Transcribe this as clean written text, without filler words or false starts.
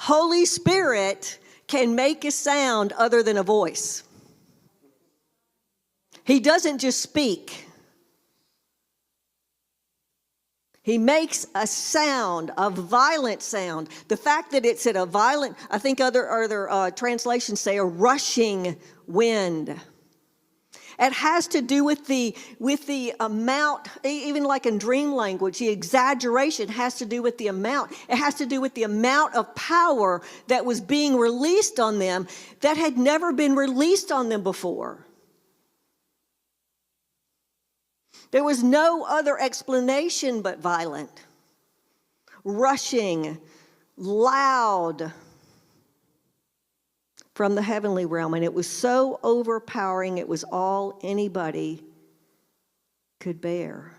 Holy Spirit can make a sound other than a voice. He doesn't just speak. He makes a sound, a violent sound. The fact that it's at a violent, I think other translations say a rushing wind. It has to do with the amount, even like in dream language, the exaggeration has to do with the amount. It has to do with the amount of power that was being released on them that had never been released on them before. There was no other explanation but violent, rushing, loud from the heavenly realm. And it was so overpowering, it was all anybody could bear.